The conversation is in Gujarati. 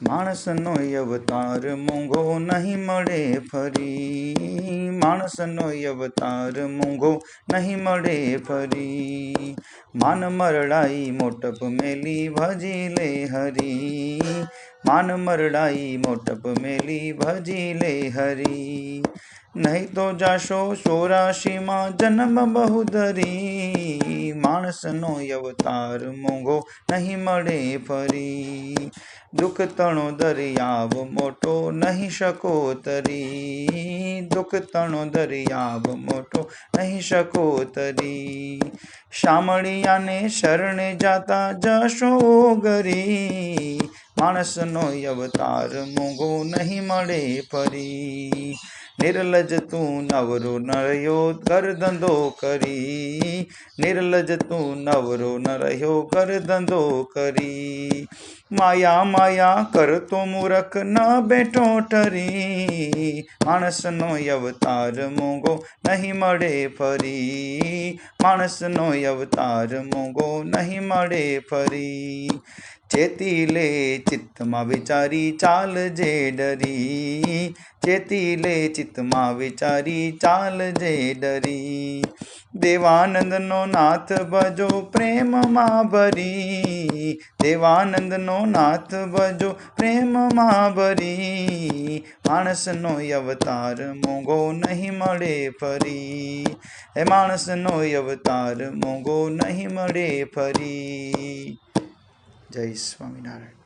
માણસનો અવતાર મોંઘો નહીં મળે ફરી, માણસનો અવતાર મોંઘો નહીં મળે ફરી। માન મરડાઈ મોટપ મેલી ભજી લે હરી, માન મરડાઈ મોટપ મેલી ભજી લે હરી। નહીં તો જાશો 84માં જન્મ બહુધરી, માણસનો અવતાર મોંઘો નહીં મળે ફરી। દુઃખ તણો દરિયાવ મોટો નહીં શકો તરી, દુઃખ તણો દરિયાવ મોટો નહીં શકો તરી। શામળિયાને શરણે જાતા જશો ગરી, માણસનો અવતાર મોંઘો નહીં મળે ફરી। નિર્લજ તું નવરો ન રહ્યો કર ધંધો કરી, નિર્લજ તું નવરો ન રહ્યો કર ધંધો કરી। માયા માયા કરતો મૂરખ ન બેઠો ઠરી, માણસનો અવતાર મોંઘો નહીં મળે ફરી, માણસનો અવતાર મોંઘો નહીં મળે ફરી। ચેતી લે ચિત્તમાં વિચારી ચાલજે ડરી, ચેતી લે ચિત્તમાં વિચારી ચાલજે ડરી। દેવાનંદનો નાથ ભજો પ્રેમમાં ભરી, દેવાનંદનો નાથ ભજો પ્રેમમાં ભરી। માણસનો અવતાર મોંઘો નહીં મળે ફરી, હે માણસનો અવતાર મોંઘો નહીં મળે ફરી। જય સ્વામિનારાયણ।